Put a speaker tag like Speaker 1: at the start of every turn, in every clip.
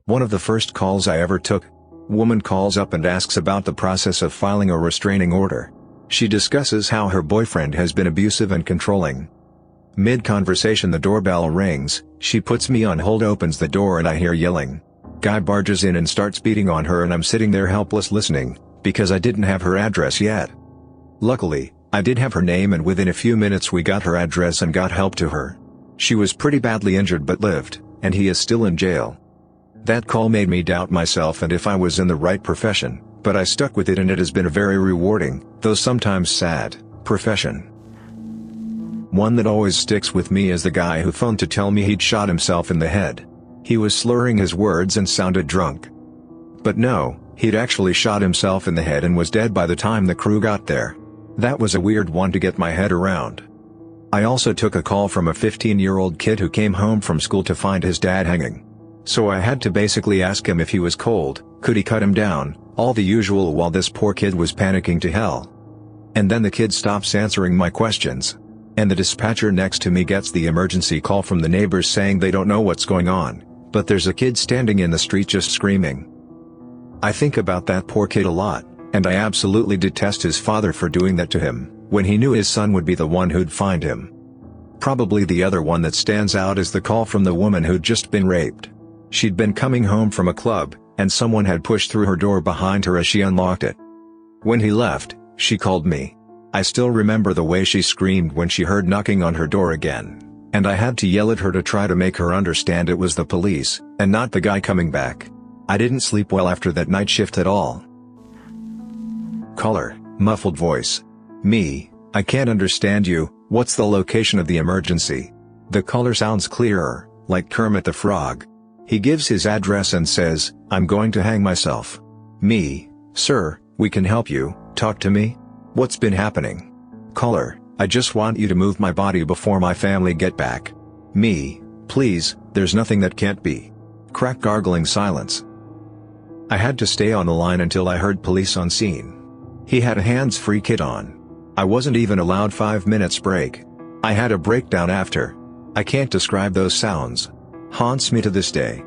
Speaker 1: One of the first calls I ever took. Woman calls up and asks about the process of filing a restraining order. She discusses how her boyfriend has been abusive and controlling. Mid-conversation the doorbell rings, she puts me on hold, opens the door, and I hear yelling. Guy barges in and starts beating on her, and I'm sitting there helpless listening, because I didn't have her address yet. Luckily, I did have her name, and within a few minutes we got her address and got help to her. She was pretty badly injured but lived, and he is still in jail. That call made me doubt myself and if I was in the right profession, but I stuck with it, and it has been a very rewarding, though sometimes sad, profession. One that always sticks with me is the guy who phoned to tell me he'd shot himself in the head. He was slurring his words and sounded drunk. But no, he'd actually shot himself in the head and was dead by the time the crew got there. That was a weird one to get my head around. I also took a call from a 15-year-old kid who came home from school to find his dad hanging. So I had to basically ask him if he was cold, could he cut him down, all the usual, while this poor kid was panicking to hell. And then the kid stops answering my questions. And the dispatcher next to me gets the emergency call from the neighbors saying they don't know what's going on, but there's a kid standing in the street just screaming. I think about that poor kid a lot, and I absolutely detest his father for doing that to him, when he knew his son would be the one who'd find him. Probably the other one that stands out is the call from the woman who'd just been raped. She'd been coming home from a club, and someone had pushed through her door behind her as she unlocked it. When he left, she called me. I still remember the way she screamed when she heard knocking on her door again, and I had to yell at her to try to make her understand it was the police, and not the guy coming back. I didn't sleep well after that night shift at all. Caller, muffled voice. Me, I can't understand you, what's the location of the emergency? The caller sounds clearer, like Kermit the Frog. He gives his address and says, I'm going to hang myself. Me, sir, we can help you, talk to me? What's been happening? Caller, I just want you to move my body before my family get back. Me, please, there's nothing that can't be. Crack, gargling silence. I had to stay on the line until I heard police on scene. He had a hands-free kit on. I wasn't even allowed 5 minutes break. I had a breakdown after. I can't describe those sounds. Haunts me to this day.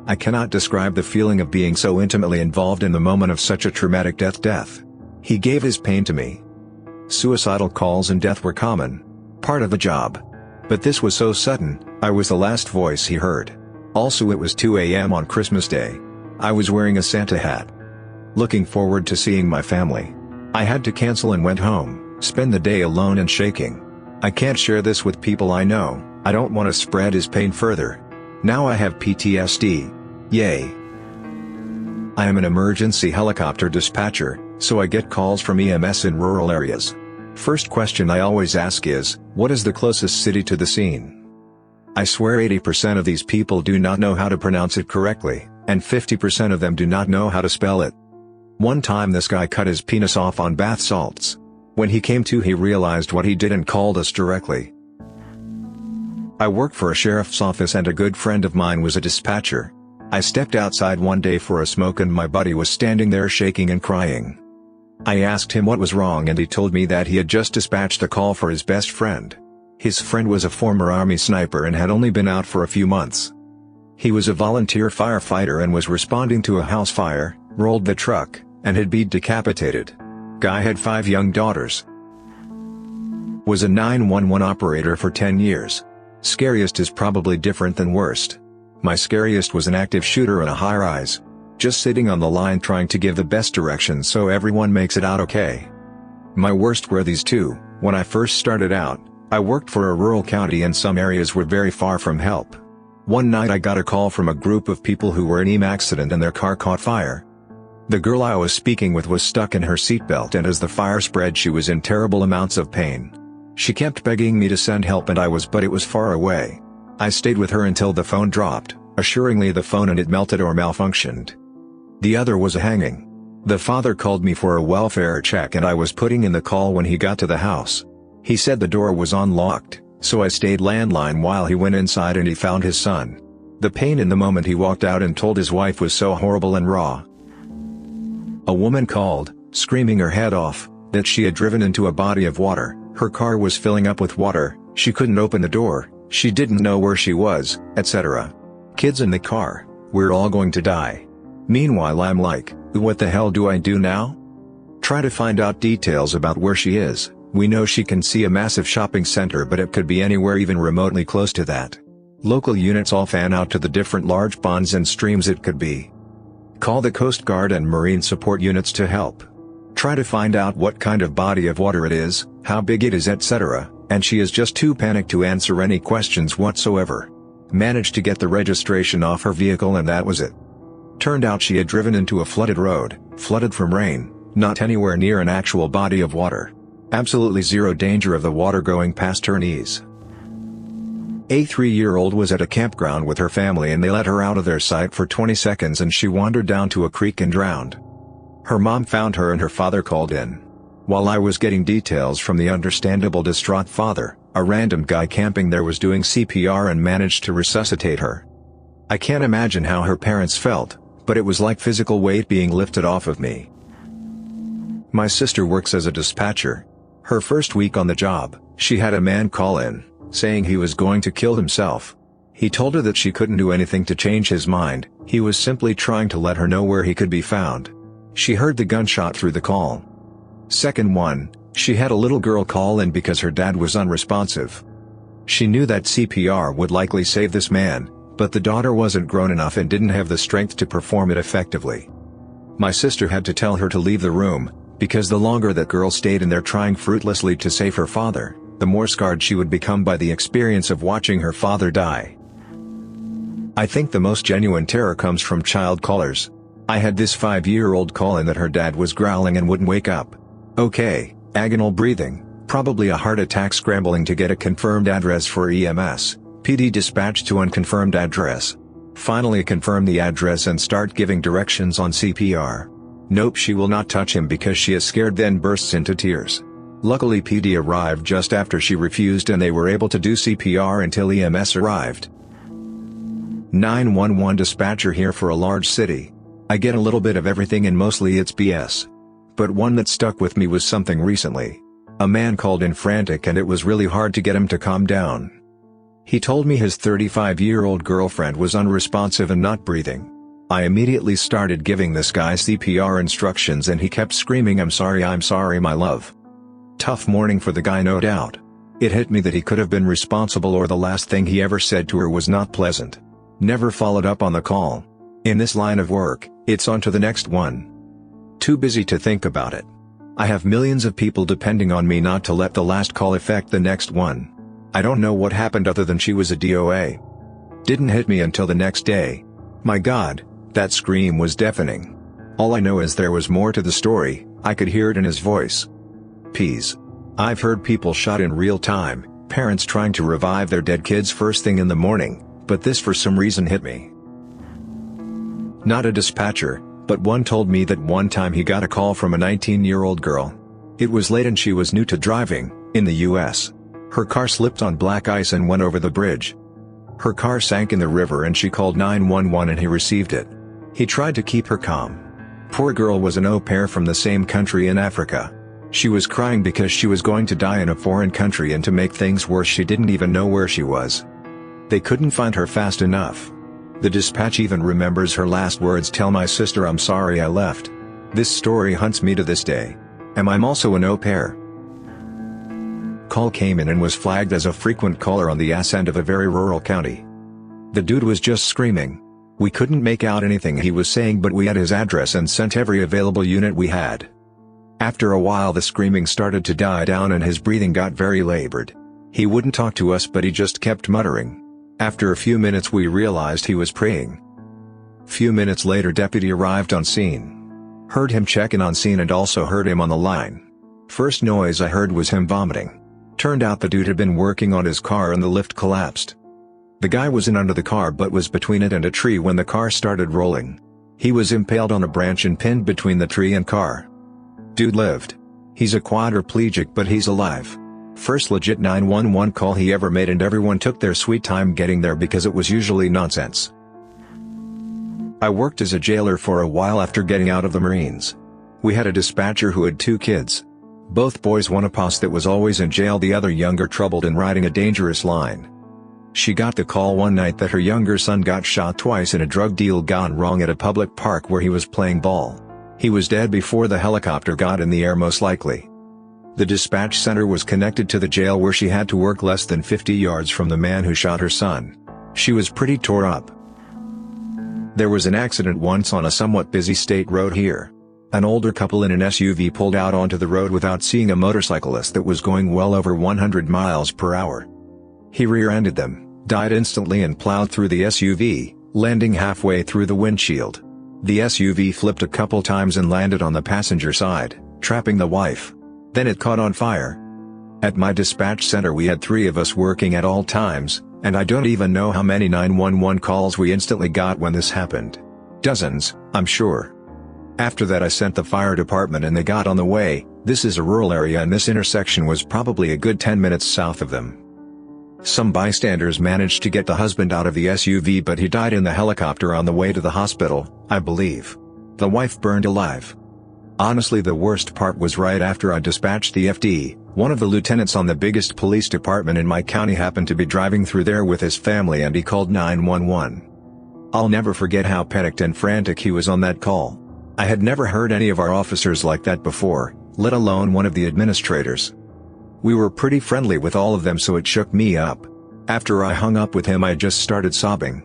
Speaker 1: I cannot describe the feeling of being so intimately involved in the moment of such a traumatic death. He gave his pain to me. Suicidal calls and death were common. Part of the job. But this was so sudden, I was the last voice he heard. Also, it was 2 a.m. on Christmas Day. I was wearing a Santa hat. Looking forward to seeing my family. I had to cancel and went home, spend the day alone and shaking. I can't share this with people I know, I don't want to spread his pain further. Now I have PTSD. Yay. I am an emergency helicopter dispatcher, so I get calls from EMS in rural areas. First question I always ask is, what is the closest city to the scene? I swear 80% of these people do not know how to pronounce it correctly, and 50% of them do not know how to spell it. One time this guy cut his penis off on bath salts. When he came to, he realized what he did and called us directly. I work for a sheriff's office and a good friend of mine was a dispatcher. I stepped outside one day for a smoke and my buddy was standing there shaking and crying. I asked him what was wrong and he told me that he had just dispatched a call for his best friend. His friend was a former Army sniper and had only been out for a few months. He was a volunteer firefighter and was responding to a house fire, rolled the truck, and had been decapitated. Guy had 5 young daughters. Was a 911 operator for 10 years. Scariest is probably different than worst. My scariest was an active shooter in a high-rise. Just sitting on the line trying to give the best directions so everyone makes it out okay. My worst were these two. When I first started out, I worked for a rural county and some areas were very far from help. One night I got a call from a group of people who were in an accident and their car caught fire. The girl I was speaking with was stuck in her seatbelt and as the fire spread she was in terrible amounts of pain. She kept begging me to send help but it was far away. I stayed with her until the phone dropped, assuringly the phone and it melted or malfunctioned. The other was a hanging. The father called me for a welfare check and I was putting in the call when he got to the house. He said the door was unlocked, so I stayed landline while he went inside and he found his son. The pain in the moment he walked out and told his wife was so horrible and raw. A woman called, screaming her head off, that she had driven into a body of water, her car was filling up with water, she couldn't open the door, she didn't know where she was, etc. Kids in the car, We're all going to die. Meanwhile I'm like, what the hell do I do now? Try to find out details about where she is. We know she can see a massive shopping center, but it could be anywhere even remotely close to that. Local units all fan out to the different large ponds and streams it could be. Call the Coast Guard and Marine support units to help. Try to find out what kind of body of water it is, how big it is, etc., and she is just too panicked to answer any questions whatsoever. Managed to get the registration off her vehicle and that was it. Turned out she had driven into a flooded road, flooded from rain, not anywhere near an actual body of water. Absolutely zero danger of the water going past her knees. A 3-year-old was at a campground with her family and they let her out of their sight for 20 seconds and she wandered down to a creek and drowned. Her mom found her and her father called in. While I was getting details from the understandable distraught father, a random guy camping there was doing CPR and managed to resuscitate her. I can't imagine how her parents felt, but it was like physical weight being lifted off of me. My sister works as a dispatcher. Her first week on the job, she had a man call in, saying he was going to kill himself. He told her that she couldn't do anything to change his mind, he was simply trying to let her know where he could be found. She heard the gunshot through the call. Second one, she had a little girl call in because her dad was unresponsive. She knew that CPR would likely save this man, but the daughter wasn't grown enough and didn't have the strength to perform it effectively. My sister had to tell her to leave the room, because the longer that girl stayed in there trying fruitlessly to save her father, the more scarred she would become by the experience of watching her father die. I think the most genuine terror comes from child callers. I had this 5-year-old call in that her dad was growling and wouldn't wake up. Okay, agonal breathing, probably a heart attack, scrambling to get a confirmed address for EMS, PD dispatched to unconfirmed address. Finally confirm the address and start giving directions on CPR. Nope, she will not touch him because she is scared, then bursts into tears. Luckily PD arrived just after she refused and they were able to do CPR until EMS arrived. 911 dispatcher here for a large city. I get a little bit of everything and mostly it's BS. But one that stuck with me was something recently. A man called in frantic and it was really hard to get him to calm down. He told me his 35-year-old girlfriend was unresponsive and not breathing. I immediately started giving this guy CPR instructions and he kept screaming, I'm sorry my love. Tough morning for the guy, no doubt. It hit me that he could have been responsible or the last thing he ever said to her was not pleasant. Never followed up on the call. In this line of work, it's on to the next one. Too busy to think about it. I have millions of people depending on me not to let the last call affect the next one. I don't know what happened other than she was a DOA. Didn't hit me until the next day. My God, that scream was deafening. All I know is there was more to the story, I could hear it in his voice. Peas. I've heard people shot in real time, parents trying to revive their dead kids first thing in the morning, but this for some reason hit me. Not a dispatcher, but one told me that one time he got a call from a 19-year-old girl. It was late and she was new to driving, in the US. Her car slipped on black ice and went over the bridge. Her car sank in the river and she called 911 and he received it. He tried to keep her calm. Poor girl was an au pair from the same country in Africa. She was crying because she was going to die in a foreign country, and to make things worse she didn't even know where she was. They couldn't find her fast enough. The dispatch even remembers her last words, tell my sister I'm sorry I left. This story haunts me to this day. I'm also an au pair. Call came in and was flagged as a frequent caller on the ass end of a very rural county. The dude was just screaming. We couldn't make out anything he was saying, but we had his address and sent every available unit we had. After a while the screaming started to die down and his breathing got very labored. He wouldn't talk to us but he just kept muttering. After a few minutes we realized he was praying. Few minutes later deputy arrived on scene. Heard him check in on scene and also heard him on the line. First noise I heard was him vomiting. Turned out the dude had been working on his car and the lift collapsed. The guy was in under the car but was between it and a tree when the car started rolling. He was impaled on a branch and pinned between the tree and car. Dude lived. He's a quadriplegic but he's alive. First legit 911 call he ever made, and everyone took their sweet time getting there because it was usually nonsense. I worked as a jailer for a while after getting out of the Marines. We had a dispatcher who had 2 kids. Both boys, one a posse that was always in jail, the other younger troubled and riding a dangerous line. She got the call one night that her younger son got shot twice in a drug deal gone wrong at a public park where he was playing ball. He was dead before the helicopter got in the air most likely. The dispatch center was connected to the jail where she had to work less than 50 yards from the man who shot her son. She was pretty tore up. There was an accident once on a somewhat busy state road here. An older couple in an SUV pulled out onto the road without seeing a motorcyclist that was going well over 100 miles per hour. He rear-ended them, died instantly and plowed through the SUV, landing halfway through the windshield. The SUV flipped a couple times and landed on the passenger side, trapping the wife. Then it caught on fire. At my dispatch center we had 3 of us working at all times, and I don't even know how many 911 calls we instantly got when this happened. Dozens, I'm sure. After that I sent the fire department and they got on the way. This is a rural area and this intersection was probably a good 10 minutes south of them. Some bystanders managed to get the husband out of the SUV but he died in the helicopter on the way to the hospital, I believe. The wife burned alive. Honestly, the worst part was right after I dispatched the FD, one of the lieutenants on the biggest police department in my county happened to be driving through there with his family and he called 911. I'll never forget how panicked and frantic he was on that call. I had never heard any of our officers like that before, let alone one of the administrators. We were pretty friendly with all of them so it shook me up. After I hung up with him I just started sobbing.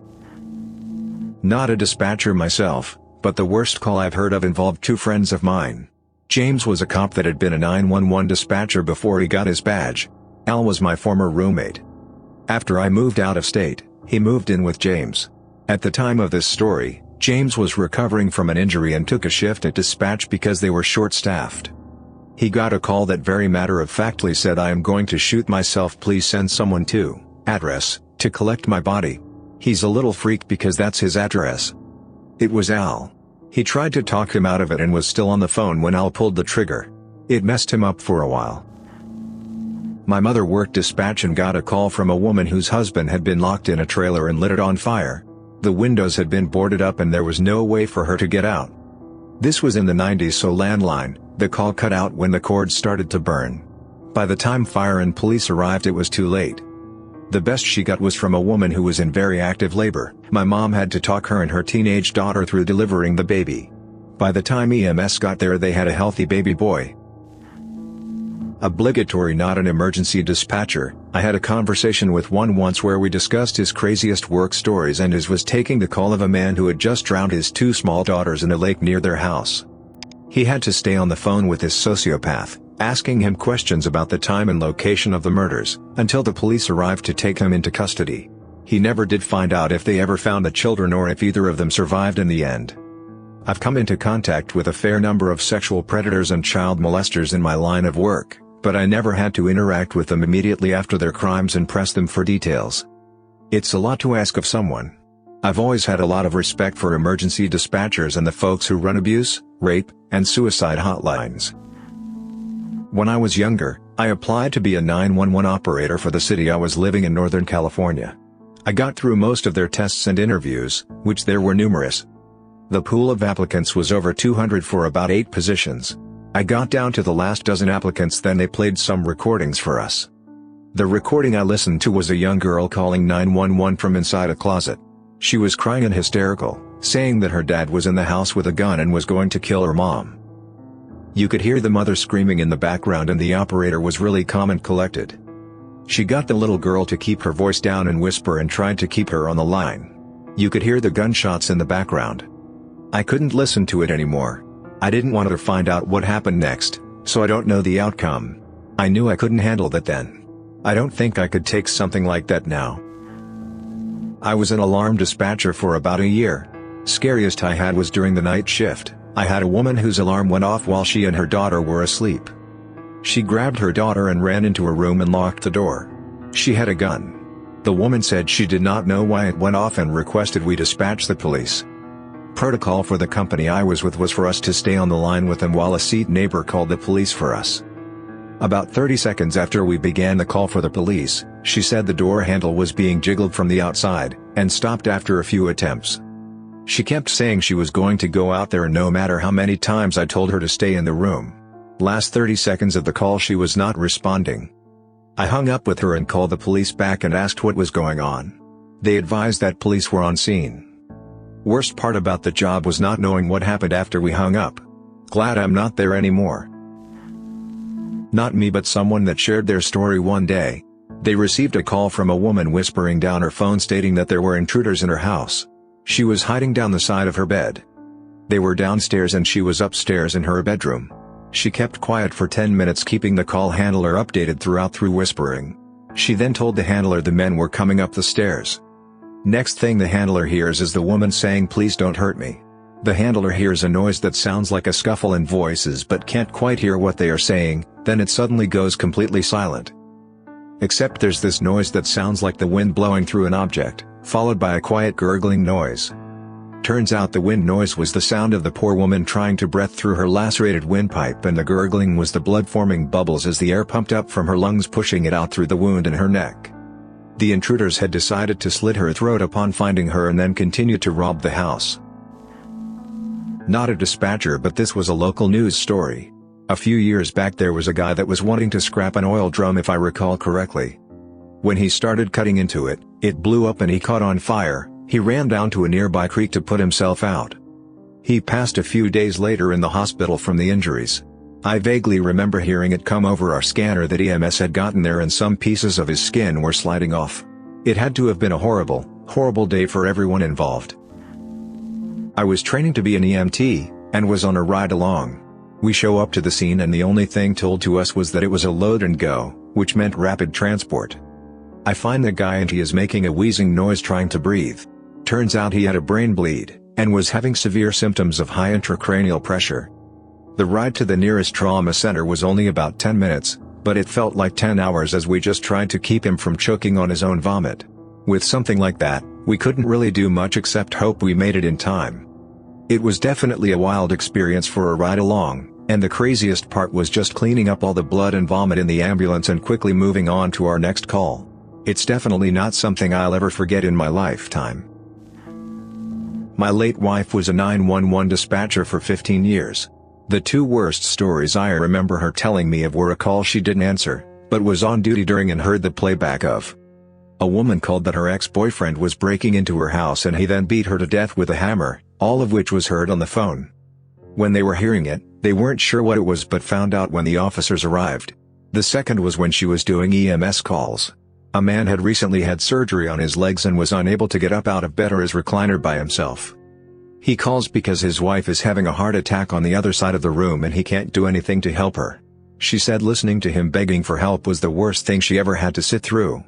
Speaker 1: Not a dispatcher myself, but the worst call I've heard of involved 2 friends of mine. James was a cop that had been a 911 dispatcher before he got his badge. Al was my former roommate. After I moved out of state, he moved in with James. At the time of this story, James was recovering from an injury and took a shift at dispatch because they were short-staffed. He got a call that very matter-of-factly said, "I am going to shoot myself, please send someone to address to collect my body." He's a little freaked because that's his address. It was Al. He tried to talk him out of it and was still on the phone when Al pulled the trigger. It messed him up for a while. My mother worked dispatch and got a call from a woman whose husband had been locked in a trailer and lit it on fire. The windows had been boarded up and there was no way for her to get out. This was in the 90s, so landline. The call cut out when the cord started to burn. By the time fire and police arrived it was too late. The best she got was from a woman who was in very active labor. My mom had to talk her and her teenage daughter through delivering the baby. By the time EMS got there they had a healthy baby boy. Obligatory, not an emergency dispatcher. I had a conversation with one once where we discussed his craziest work stories and his was taking the call of a man who had just drowned his 2 small daughters in a lake near their house. He had to stay on the phone with this sociopath, asking him questions about the time and location of the murders, until the police arrived to take him into custody. He never did find out if they ever found the children or if either of them survived in the end. I've come into contact with a fair number of sexual predators and child molesters in my line of work, but I never had to interact with them immediately after their crimes and press them for details. It's a lot to ask of someone. I've always had a lot of respect for emergency dispatchers and the folks who run abuse, rape, and suicide hotlines. When I was younger, I applied to be a 911 operator for the city I was living in Northern California. I got through most of their tests and interviews, which there were numerous. The pool of applicants was over 200 for about 8 positions. I got down to the last dozen applicants, then they played some recordings for us. The recording I listened to was a young girl calling 911 from inside a closet. She was crying and hysterical, saying that her dad was in the house with a gun and was going to kill her mom. You could hear the mother screaming in the background and the operator was really calm and collected. She got the little girl to keep her voice down and whisper and tried to keep her on the line. You could hear the gunshots in the background. I couldn't listen to it anymore. I didn't want her to find out what happened next, so I don't know the outcome. I knew I couldn't handle that then. I don't think I could take something like that now. I was an alarm dispatcher for about a year. Scariest I had was during the night shift. I had a woman whose alarm went off while she and her daughter were asleep. She grabbed her daughter and ran into her room and locked the door. She had a gun. The woman said she did not know why it went off and requested we dispatch the police. Protocol for the company I was with was for us to stay on the line with them while a seat neighbor called the police for us. About 30 seconds after we began the call for the police, she said the door handle was being jiggled from the outside, and stopped after a few attempts. She kept saying she was going to go out there, and no matter how many times I told her to stay in the room. Last 30 seconds of the call she was not responding. I hung up with her and called the police back and asked what was going on. They advised that police were on scene. Worst part about the job was not knowing what happened after we hung up. Glad I'm not there anymore. Not me, but someone that shared their story one day. They received a call from a woman whispering down her phone stating that there were intruders in her house. She was hiding down the side of her bed. They were downstairs and she was upstairs in her bedroom. She kept quiet for 10 minutes, keeping the call handler updated through whispering. She then told the handler the men were coming up the stairs. Next thing the handler hears is the woman saying, "Please don't hurt me." The handler hears a noise that sounds like a scuffle and voices but can't quite hear what they are saying, then it suddenly goes completely silent. Except there's this noise that sounds like the wind blowing through an object, followed by a quiet gurgling noise. Turns out the wind noise was the sound of the poor woman trying to breathe through her lacerated windpipe, and the gurgling was the blood forming bubbles as the air pumped up from her lungs, pushing it out through the wound in her neck. The intruders had decided to slit her throat upon finding her and then continued to rob the house. Not a dispatcher, but this was a local news story. A few years back there was a guy that was wanting to scrap an oil drum, if I recall correctly. When he started cutting into it, it blew up and he caught on fire. He ran down to a nearby creek to put himself out. He passed a few days later in the hospital from the injuries. I vaguely remember hearing it come over our scanner that EMS had gotten there and some pieces of his skin were sliding off. It had to have been a horrible, horrible day for everyone involved. I was training to be an EMT, and was on a ride along. We show up to the scene and the only thing told to us was that it was a load and go, which meant rapid transport. I find the guy and he is making a wheezing noise trying to breathe. Turns out he had a brain bleed, and was having severe symptoms of high intracranial pressure. The ride to the nearest trauma center was only about 10 minutes, but it felt like 10 hours as we just tried to keep him from choking on his own vomit. With something like that, we couldn't really do much except hope we made it in time. It was definitely a wild experience for a ride along, and the craziest part was just cleaning up all the blood and vomit in the ambulance and quickly moving on to our next call. It's definitely not something I'll ever forget in my lifetime. My late wife was a 911 dispatcher for 15 years. The two worst stories I remember her telling me of were a call she didn't answer, but was on duty during and heard the playback of. A woman called that her ex-boyfriend was breaking into her house and he then beat her to death with a hammer, all of which was heard on the phone. When they were hearing it, they weren't sure what it was but found out when the officers arrived. The second was when she was doing EMS calls. A man had recently had surgery on his legs and was unable to get up out of bed or his recliner by himself. He calls because his wife is having a heart attack on the other side of the room and he can't do anything to help her. She said listening to him begging for help was the worst thing she ever had to sit through.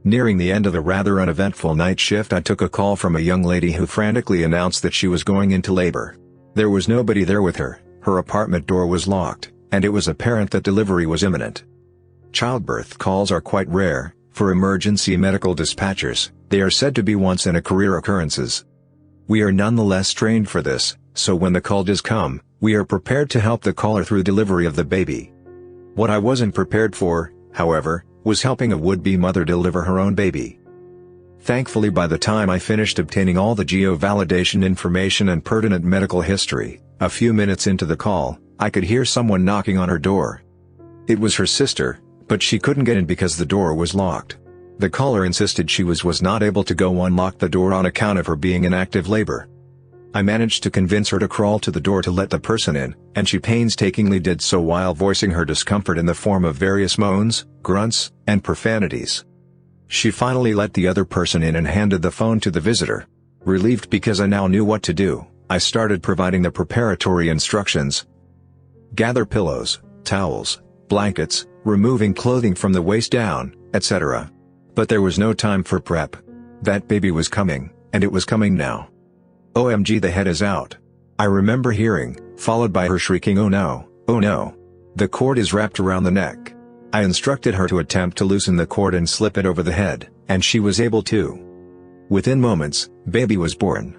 Speaker 1: Nearing the end of the rather uneventful night shift, I took a call from a young lady who frantically announced that she was going into labor. There was nobody there with her, her apartment door was locked, and it was apparent that delivery was imminent. Childbirth calls are quite rare. For emergency medical dispatchers, they are said to be once-in-a-career occurrences. We are nonetheless trained for this, so when the call does come, we are prepared to help the caller through delivery of the baby. What I wasn't prepared for, however, was helping a would-be mother deliver her own baby. Thankfully, by the time I finished obtaining all the geo-validation information and pertinent medical history, a few minutes into the call, I could hear someone knocking on her door. It was her sister, but she couldn't get in because the door was locked. The caller insisted she was not able to go unlock the door on account of her being in active labor. I managed to convince her to crawl to the door to let the person in, and she painstakingly did so while voicing her discomfort in the form of various moans, grunts, and profanities. She finally let the other person in and handed the phone to the visitor. Relieved because I now knew what to do, I started providing the preparatory instructions. Gather pillows, towels, blankets, removing clothing from the waist down, etc. But there was no time for prep. That baby was coming, and it was coming now. OMG, the head is out. I remember hearing, followed by her shrieking, "Oh no, oh no. The cord is wrapped around the neck." I instructed her to attempt to loosen the cord and slip it over the head, and she was able to. Within moments, baby was born.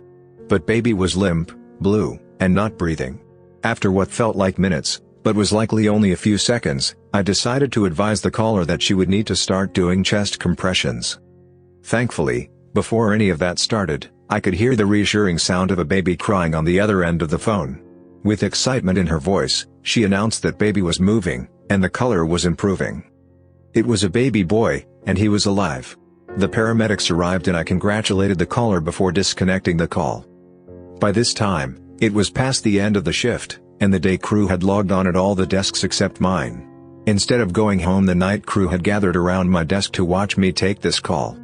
Speaker 1: But baby was limp, blue, and not breathing. After what felt like minutes, but was likely only a few seconds, I decided to advise the caller that she would need to start doing chest compressions. Thankfully, before any of that started, I could hear the reassuring sound of a baby crying on the other end of the phone. With excitement in her voice, she announced that baby was moving, and the color was improving. It was a baby boy, and he was alive. The paramedics arrived and I congratulated the caller before disconnecting the call. By this time, it was past the end of the shift, and the day crew had logged on at all the desks except mine. Instead of going home, the night crew had gathered around my desk to watch me take this call.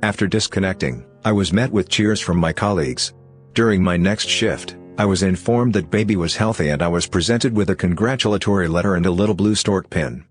Speaker 1: After disconnecting, I was met with cheers from my colleagues. During my next shift, I was informed that baby was healthy and I was presented with a congratulatory letter and a little blue stork pin.